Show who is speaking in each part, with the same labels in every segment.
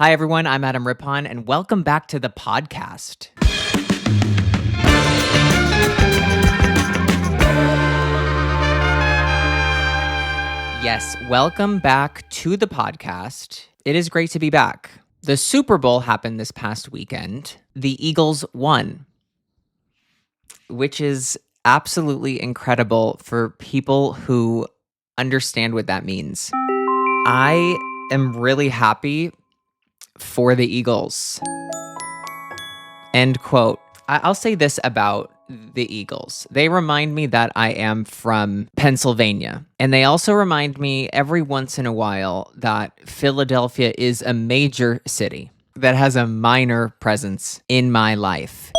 Speaker 1: Hi, everyone. I'm Adam Rippon, and welcome back to the podcast. Yes, welcome back to the podcast. It is great to be back. The Super Bowl happened this past weekend. The Eagles won, which is absolutely incredible for people who understand what that means. I am really happy for the Eagles. End quote. I'll say this about the Eagles. They remind me that I am from Pennsylvania. And they also remind me every once in a while that Philadelphia is a major city that has a minor presence in my life.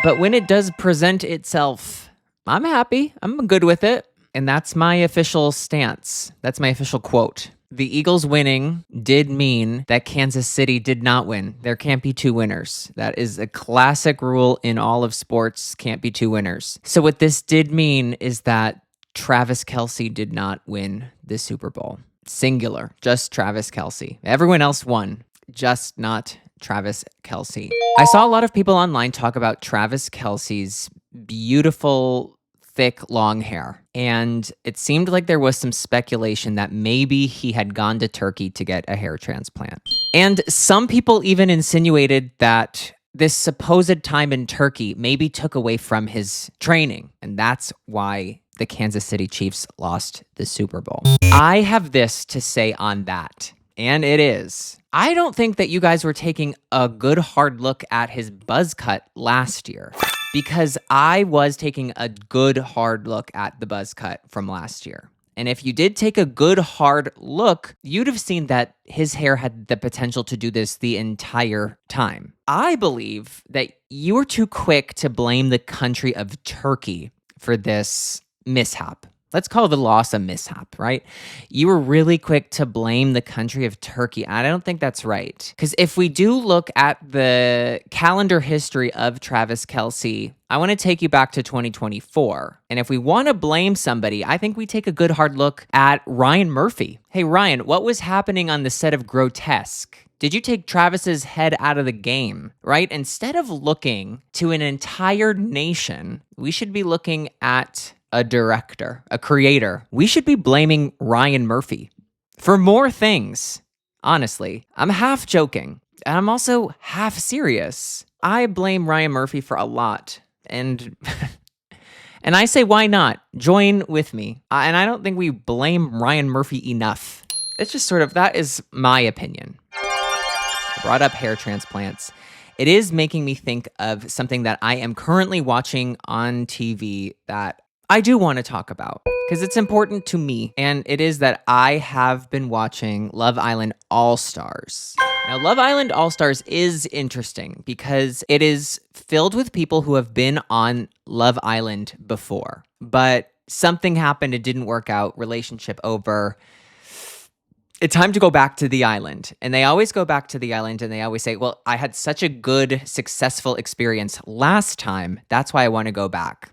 Speaker 1: But when it does present itself, I'm happy. I'm good with it. And that's my official stance. That's my official quote. The Eagles winning did mean that Kansas City did not win. There can't be two winners. That is a classic rule in all of sports, can't be two winners. So what this did mean is that Travis Kelce did not win the Super Bowl. Singular, just Travis Kelce. Everyone else won, just not Travis Kelce. I saw a lot of people online talk about Travis Kelce's beautiful thick, long hair. And it seemed like there was some speculation that maybe he had gone to Turkey to get a hair transplant. And some people even insinuated that this supposed time in Turkey maybe took away from his training. And that's why the Kansas City Chiefs lost the Super Bowl. I have this to say on that. And it is, I don't think that you guys were taking a good hard look at his buzz cut last year. Because I was taking a good hard look at the buzz cut from last year. And if you did take a good hard look, you'd have seen that his hair had the potential to do this the entire time. I believe that you were too quick to blame the country of Turkey for this mishap. Let's call the loss a mishap, right? You were really quick to blame the country of Turkey. I don't think that's right. Because if we do look at the calendar history of Travis Kelce, I want to take you back to 2024. And if we want to blame somebody, I think we take a good hard look at Ryan Murphy. Hey, Ryan, what was happening on the set of Grotesque? Did you take Travis's head out of the game, right? Instead of looking to an entire nation, we should be looking at a director, a creator. We should be blaming Ryan Murphy for more things. Honestly, I'm half joking, and I'm also half serious. I blame Ryan Murphy for a lot, and and I say, why not? Join with me. And I don't think we blame Ryan Murphy enough. It's just sort of, that is my opinion. I brought up hair transplants. It is making me think of something that I am currently watching on TV that I do want to talk about because it's important to me, and it is that I have been watching Love Island All-Stars. Now, Love Island All-Stars is interesting because it is filled with people who have been on Love Island before, but something happened, it didn't work out, relationship over. It's time to go back to the island. And they always go back to the island and they always say, well, I had such a good, successful experience last time. That's why I want to go back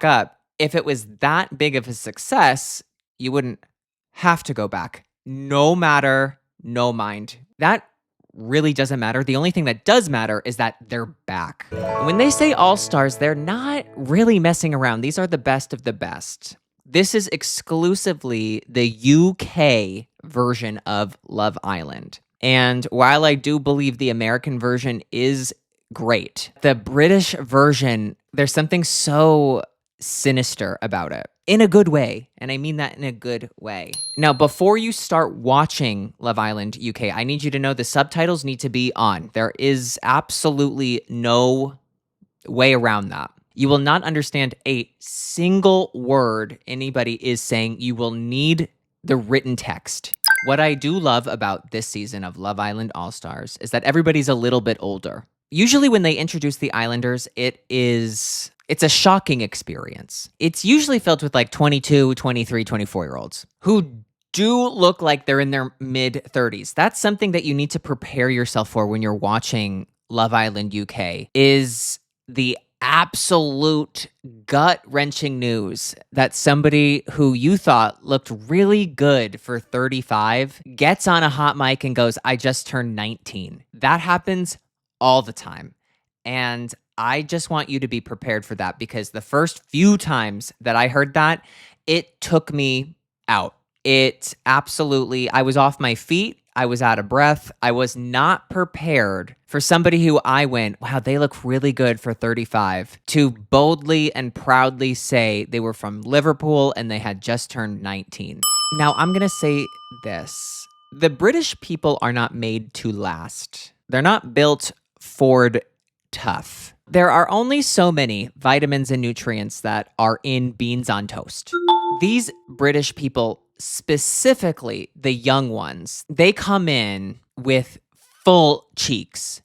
Speaker 1: up. If it was that big of a success, you wouldn't have to go back. No matter, no mind. That really doesn't matter. The only thing that does matter is that they're back. When they say all-stars, they're not really messing around. These are the best of the best. This is exclusively the UK version of Love Island. And while I do believe the American version is great, the British version, there's something so sinister about it in a good way. And I mean that in a good way. Now, before you start watching Love Island UK, I need you to know the subtitles need to be on. There is absolutely no way around that. You will not understand a single word anybody is saying. You will need the written text. What I do love about this season of Love Island All-Stars is that everybody's a little bit older. Usually when they introduce the Islanders, it's a shocking experience. It's usually filled with like 22, 23, 24-year-olds who do look like they're in their mid-30s. That's something that you need to prepare yourself for when you're watching Love Island UK, is the absolute gut-wrenching news that somebody who you thought looked really good for 35 gets on a hot mic and goes, I just turned 19. That happens all the time. And I just want you to be prepared for that, because the first few times that I heard that, it took me out. I was off my feet. I was out of breath. I was not prepared for somebody who I went, wow, they look really good for 35, to boldly and proudly say they were from Liverpool and they had just turned 19. Now, I'm going to say this. The British people are not made to last. They're not built Ford tough. There are only so many vitamins and nutrients that are in beans on toast. These British people, specifically the young ones, they come in with full cheeks,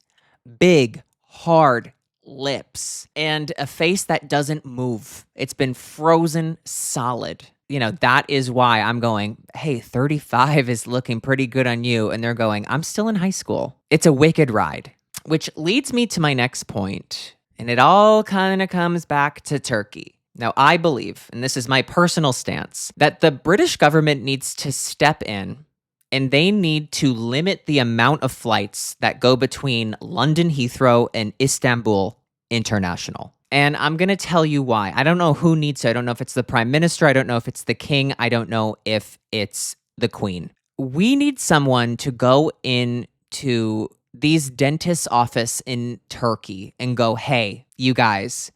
Speaker 1: big, hard lips, and a face that doesn't move. It's been frozen solid. That is why I'm going, hey, 35 is looking pretty good on you. And they're going, I'm still in high school. It's a wicked ride, which leads me to my next point. And it all kind of comes back to Turkey. Now, I believe, and this is my personal stance, that the British government needs to step in and they need to limit the amount of flights that go between London Heathrow and Istanbul International. And I'm going to tell you why. I don't know who needs to. I don't know if it's the prime minister. I don't know if it's the king. I don't know if it's the queen. We need someone to go into these dentists' office in Turkey and go, hey, you guys,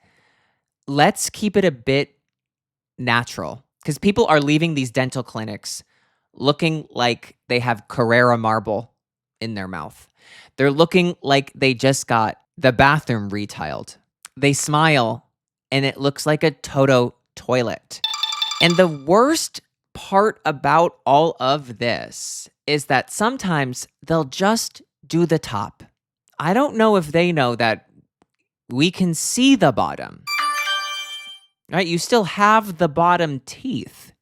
Speaker 1: let's keep it a bit natural, because people are leaving these dental clinics looking like they have Carrera marble in their mouth. They're looking like they just got the bathroom retiled. They smile and it looks like a Toto toilet. And the worst part about all of this is that sometimes they'll just do the top. I don't know if they know that we can see the bottom. Right? You still have the bottom teeth.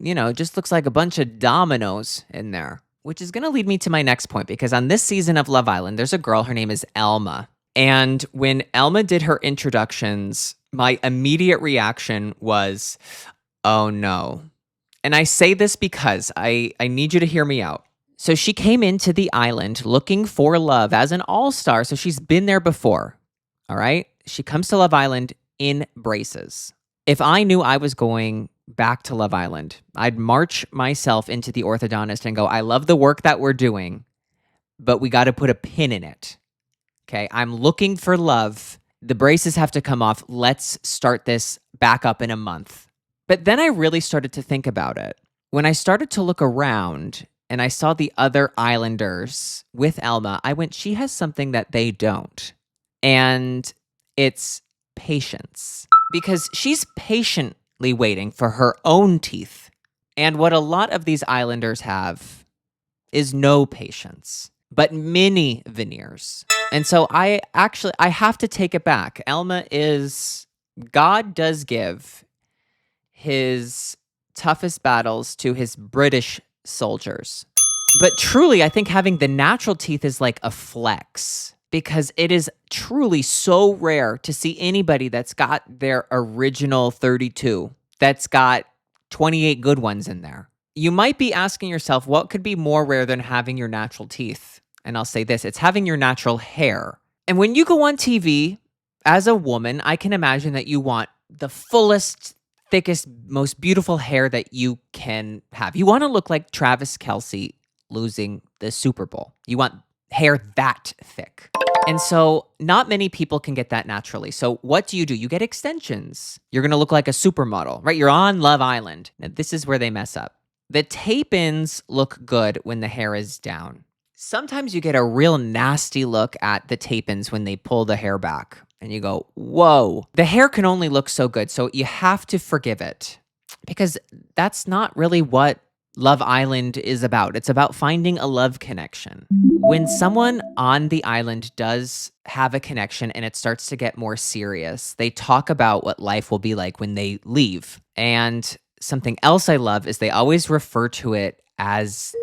Speaker 1: It just looks like a bunch of dominoes in there, which is going to lead me to my next point, because on this season of Love Island, there's a girl, her name is Elma. And when Elma did her introductions, my immediate reaction was, oh no. And I say this because I need you to hear me out. So she came into the island looking for love as an all-star. So she's been there before. All right. She comes to Love Island in braces. If I knew I was going back to Love Island, I'd march myself into the orthodontist and go, I love the work that we're doing, but we got to put a pin in it. Okay. I'm looking for love. The braces have to come off. Let's start this back up in a month. But then I really started to think about it. When I started to look around and I saw the other islanders with Elma, I went, she has something that they don't. And it's patience. Because she's patiently waiting for her own teeth. And what a lot of these islanders have is no patience, but many veneers. And so I have to take it back. God does give his toughest battles to his British soldiers. But truly, I think having the natural teeth is like a flex, because it is truly so rare to see anybody that's got their original 32, that's got 28 good ones in there. You might be asking yourself, what could be more rare than having your natural teeth? And I'll say this, it's having your natural hair. And when you go on TV, as a woman, I can imagine that you want the fullest, thickest, most beautiful hair that you can have. You want to look like Travis Kelce losing the Super Bowl. You want hair that thick. And so not many people can get that naturally. So what do? You get extensions. You're going to look like a supermodel, right? You're on Love Island. Now, this is where they mess up. The tape-ins look good when the hair is down. Sometimes you get a real nasty look at the tape-ins when they pull the hair back. And you go, whoa. The hair can only look so good. So you have to forgive it. Because that's not really what Love Island is about. It's about finding a love connection. When someone on the island does have a connection and it starts to get more serious, they talk about what life will be like when they leave. And something else I love is they always refer to it as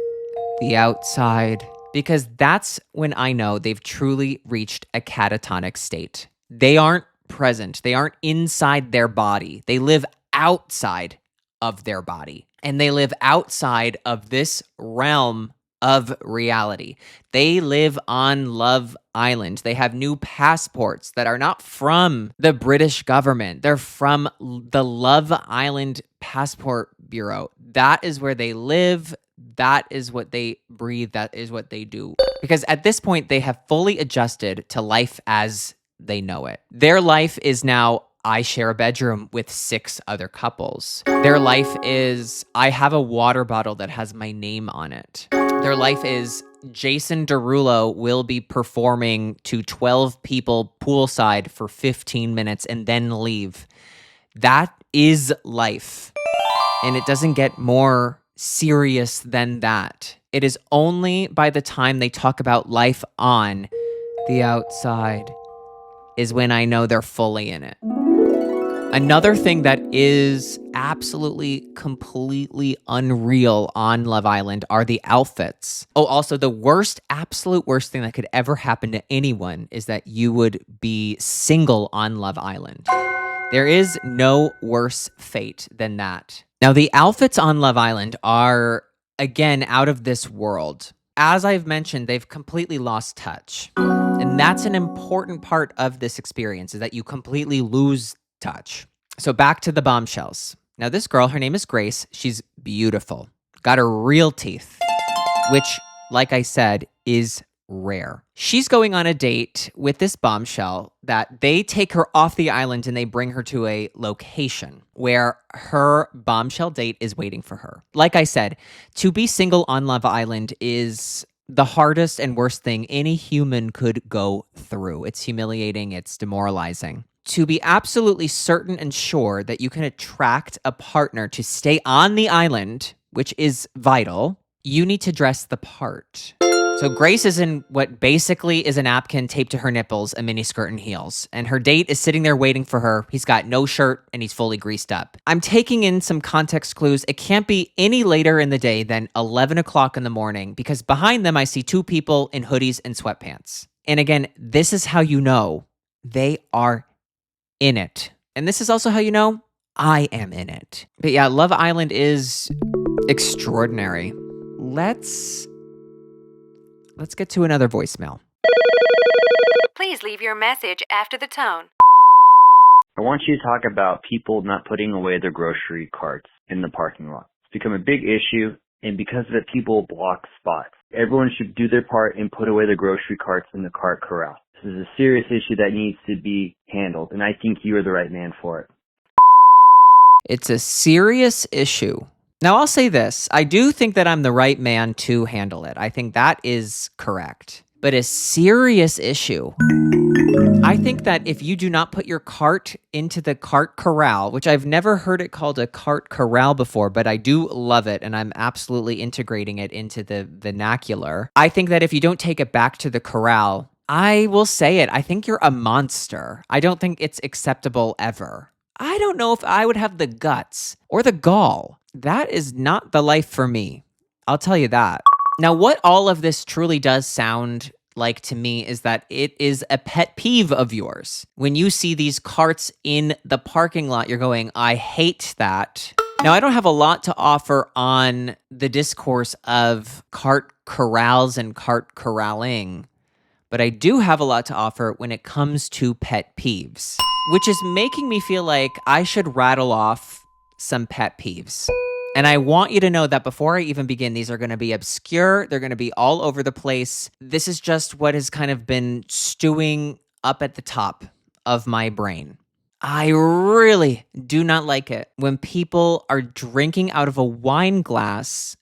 Speaker 1: the outside, because that's when I know they've truly reached a catatonic state. They aren't present. They aren't inside their body. They live outside of their body. And they live outside of this realm of reality. They live on Love Island. They have new passports that are not from the British government. They're from the Love Island Passport Bureau. That is where they live. That is what they breathe. That is what they do. Because at this point, they have fully adjusted to life as they know it. Their life is now, I share a bedroom with 6 other couples. Their life is, I have a water bottle that has my name on it. Their life is, Jason Derulo will be performing to 12 people poolside for 15 minutes and then leave. That is life. And it doesn't get more serious than that. It is only by the time they talk about life on the outside is when I know they're fully in it. Another thing that is absolutely, completely unreal on Love Island are the outfits. Oh, also the absolute worst thing that could ever happen to anyone is that you would be single on Love Island. There is no worse fate than that. Now, the outfits on Love Island are, again, out of this world. As I've mentioned, they've completely lost touch. And that's an important part of this experience, is that you completely lose touch. So back to the bombshells. Now, this girl, her name is Grace. She's beautiful. Got her real teeth, which, like I said, is rare. She's going on a date with this bombshell that they take her off the island and they bring her to a location where her bombshell date is waiting for her. Like I said, to be single on Love Island is the hardest and worst thing any human could go through. It's humiliating. It's demoralizing. To be absolutely certain and sure that you can attract a partner to stay on the island, which is vital, you need to dress the part. So Grace is in what basically is a napkin taped to her nipples, a miniskirt and heels. And her date is sitting there waiting for her. He's got no shirt and he's fully greased up. I'm taking in some context clues. It can't be any later in the day than 11 o'clock in the morning because behind them I see 2 people in hoodies and sweatpants. And again, this is how you know they are in it. And this is also how you know I am in it. But yeah, Love Island is extraordinary. Let's get to another voicemail.
Speaker 2: Please leave your message after the tone.
Speaker 3: I want you to talk about people not putting away their grocery carts in the parking lot. It's become a big issue, and because of it, people block spots. Everyone should do their part and put away their grocery carts in the cart corral. This is a serious issue that needs to be handled, and I think you are the right man for it.
Speaker 1: It's a serious issue. Now, I'll say this. I do think that I'm the right man to handle it. I think that is correct. But a serious issue. I think that if you do not put your cart into the cart corral, which I've never heard it called a cart corral before, but I do love it, and I'm absolutely integrating it into the vernacular. I think that if you don't take it back to the corral, I will say it, I think you're a monster. I don't think it's acceptable ever. I don't know if I would have the guts or the gall. That is not the life for me. I'll tell you that. Now, what all of this truly does sound like to me is that it is a pet peeve of yours. When you see these carts in the parking lot, you're going, I hate that. Now, I don't have a lot to offer on the discourse of cart corrals and cart corralling, but I do have a lot to offer when it comes to pet peeves, which is making me feel like I should rattle off some pet peeves. And I want you to know that before I even begin, these are going to be obscure. They're going to be all over the place. This is just what has kind of been stewing up at the top of my brain. I really do not like it when people are drinking out of a wine glass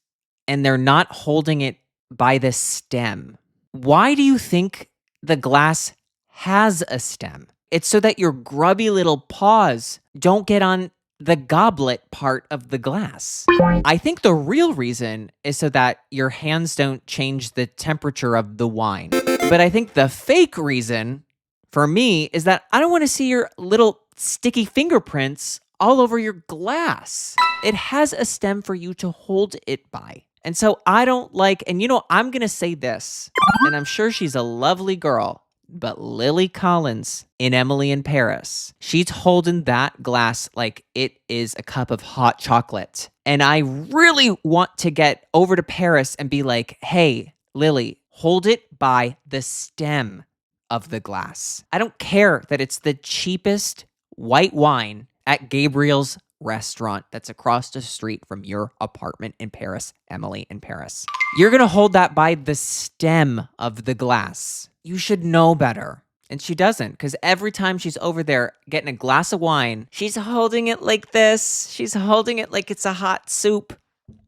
Speaker 1: and they're not holding it by the stem. Why do you think the glass has a stem? It's so that your grubby little paws don't get on the goblet part of the glass. I think the real reason is so that your hands don't change the temperature of the wine. But I think the fake reason for me is that I don't want to see your little sticky fingerprints all over your glass. It has a stem for you to hold it by. And so I don't like, and I'm going to say this, and I'm sure she's a lovely girl. But Lily Collins in Emily in Paris, she's holding that glass like it is a cup of hot chocolate. And I really want to get over to Paris and be like, hey, Lily, hold it by the stem of the glass. I don't care that it's the cheapest white wine at Gabriel's restaurant that's across the street from your apartment in Paris, Emily in Paris. You're going to hold that by the stem of the glass. You should know better. And she doesn't, because every time she's over there getting a glass of wine, she's holding it like this. She's holding it like it's a hot soup.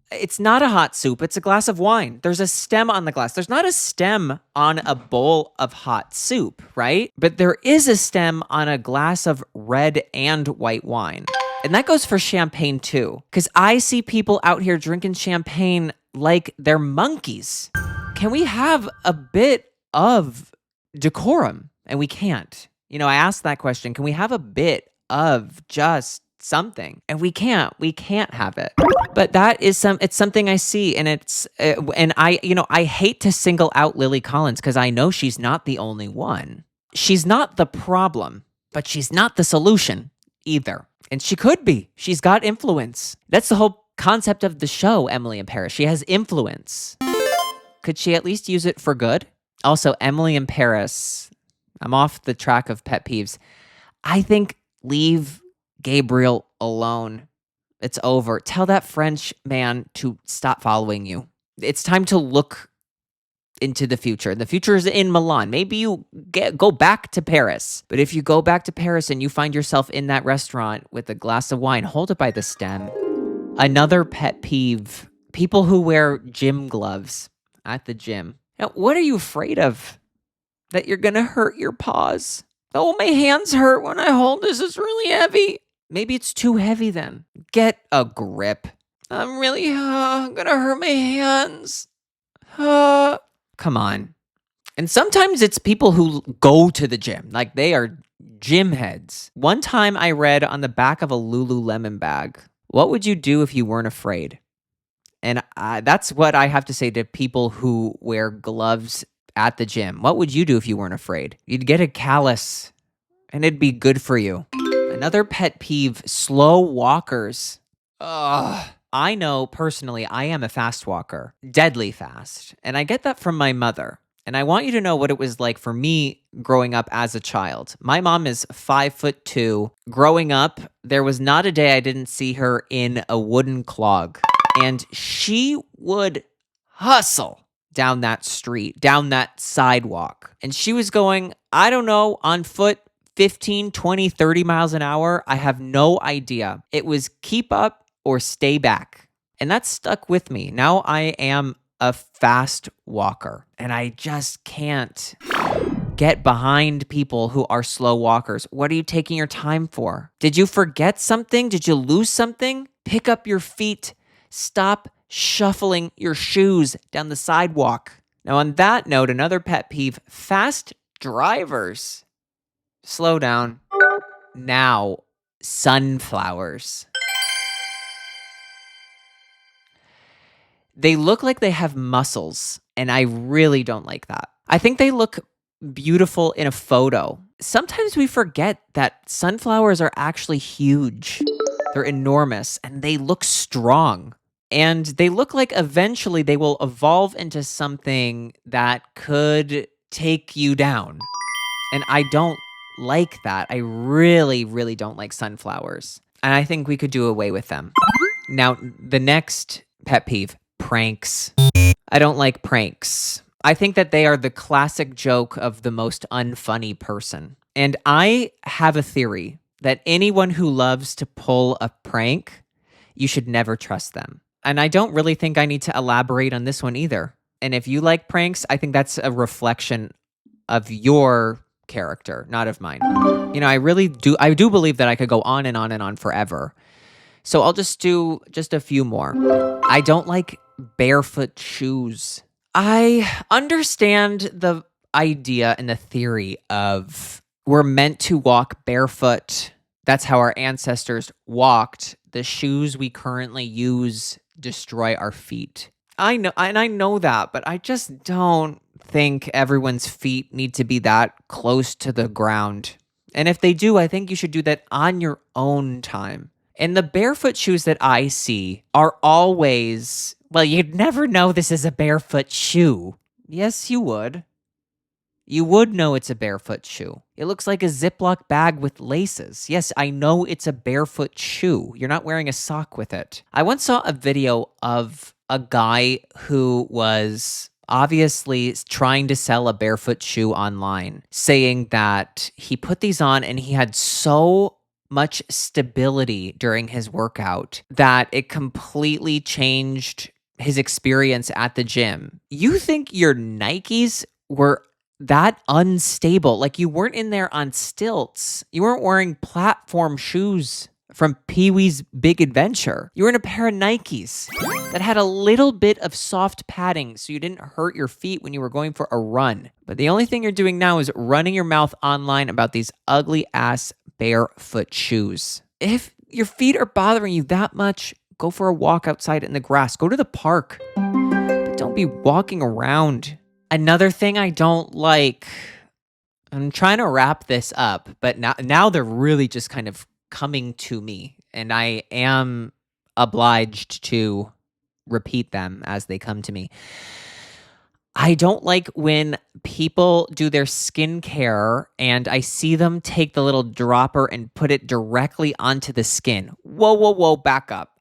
Speaker 1: It's not a hot soup. It's a glass of wine. There's a stem on the glass. There's not a stem on a bowl of hot soup, right? But there is a stem on a glass of red and white wine. And that goes for champagne too, because I see people out here drinking champagne like they're monkeys. Can we have a bit of decorum? And we can't. I asked that question. Can we have a bit of just something? And we can't. We can't have it. But that is it's something I see, and I hate to single out Lily Collins because I know she's not the only one. She's not the problem, but she's not the solution either. And she could be. She's got influence. That's the whole concept of the show, Emily in Paris. She has influence. Could she at least use it for good? Also, Emily in Paris, I'm off the track of pet peeves. I think leave Gabriel alone. It's over. Tell that French man to stop following you. It's time to look into the future. The future is in Milan. Maybe you go back to Paris. But if you go back to Paris and you find yourself in that restaurant with a glass of wine, hold it by the stem. Another pet peeve, people who wear gym gloves at the gym. Now, what are you afraid of? That you're going to hurt your paws? Oh, my hands hurt when I hold this. It's really heavy. Maybe it's too heavy then. Get a grip. I'm really going to hurt my hands. Come on. And sometimes it's people who go to the gym. Like they are gym heads. One time I read on the back of a Lululemon bag, what would you do if you weren't afraid? And that's what I have to say to people who wear gloves at the gym. What would you do if you weren't afraid? You'd get a callus and it'd be good for you. Another pet peeve, slow walkers. Ugh. I know personally I am a fast walker, deadly fast. And I get that from my mother. And I want you to know what it was like for me growing up as a child. My mom is 5'2". Growing up, there was not a day I didn't see her in a wooden clog. And she would hustle down that street, down that sidewalk. And she was going, I don't know, on foot, 15, 20, 30 miles an hour. I have no idea. It was keep up or stay back. And that stuck with me. Now I am a fast walker and I just can't get behind people who are slow walkers. What are you taking your time for? Did you forget something? Did you lose something? Pick up your feet. Stop shuffling your shoes down the sidewalk. Now, on that note, another pet peeve, fast drivers. Slow down. Now, sunflowers. They look like they have muscles, and I really don't like that. I think they look beautiful in a photo. Sometimes we forget that sunflowers are actually huge. They're enormous, and they look strong. And they look like eventually they will evolve into something that could take you down. And I don't like that. I really, really don't like sunflowers. And I think we could do away with them. Now, the next pet peeve, pranks. I don't like pranks. I think that they are the classic joke of the most unfunny person. And I have a theory that anyone who loves to pull a prank, you should never trust them. And I don't really think I need to elaborate on this one either. And if you like pranks, I think that's a reflection of your character, not of mine. I do believe that I could go on and on and on forever. So I'll just do just a few more. I don't like barefoot shoes. I understand the idea and the theory of we're meant to walk barefoot. That's how our ancestors walked. The shoes we currently use destroy our feet. I know that, but I just don't think everyone's feet need to be that close to the ground. And if they do, I think you should do that on your own time. And the barefoot shoes that I see are always, well, you'd never know this is a barefoot shoe. Yes, you would. You would know it's a barefoot shoe. It looks like a Ziploc bag with laces. Yes, I know it's a barefoot shoe. You're not wearing a sock with it. I once saw a video of a guy who was obviously trying to sell a barefoot shoe online, saying that he put these on and he had so much stability during his workout that it completely changed his experience at the gym. You think your Nikes were that unstable? Like, you weren't in there on stilts. You weren't wearing platform shoes from Pee-wee's Big Adventure. You were in a pair of Nikes that had a little bit of soft padding so you didn't hurt your feet when you were going for a run. But the only thing you're doing now is running your mouth online about these ugly ass barefoot shoes. If your feet are bothering you that much, go for a walk outside in the grass. Go to the park. But don't be walking around. Another thing I don't like, I'm trying to wrap this up, but now they're really just kind of coming to me, and I am obliged to repeat them as they come to me. I don't like when people do their skincare and I see them take the little dropper and put it directly onto the skin. Whoa, back up.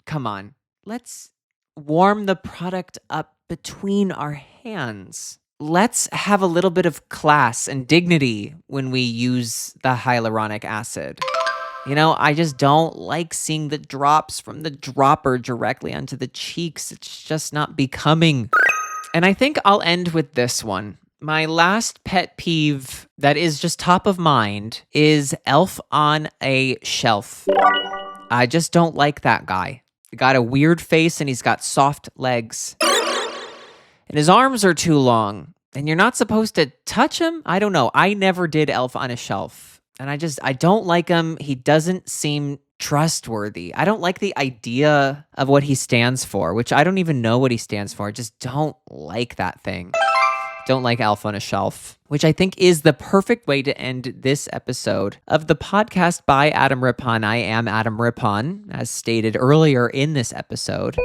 Speaker 1: Come on. Let's warm the product up between our hands. Let's have a little bit of class and dignity when we use the hyaluronic acid. You know, I just don't like seeing the drops from the dropper directly onto the cheeks. It's just not becoming. And I think I'll end with this one. My last pet peeve that is just top of mind is Elf on a Shelf. I just don't like that guy. He got a weird face and he's got soft legs. And his arms are too long. And you're not supposed to touch him? I don't know. I never did Elf on a Shelf. And I don't like him. He doesn't seem trustworthy. I don't like the idea of what he stands for, which I don't even know what he stands for. I just don't like that thing. Don't like Elf on a Shelf, which I think is the perfect way to end this episode of the podcast by Adam Rippon. I am Adam Rippon, as stated earlier in this episode.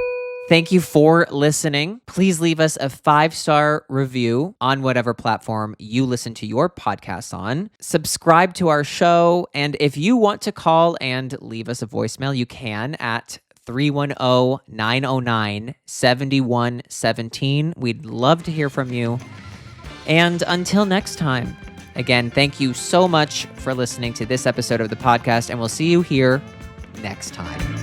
Speaker 1: Thank you for listening. Please leave us a 5-star review on whatever platform you listen to your podcast on. Subscribe to our show. And if you want to call and leave us a voicemail, you can at 310-909-7117. We'd love to hear from you. And until next time, again, thank you so much for listening to this episode of the podcast, and we'll see you here next time.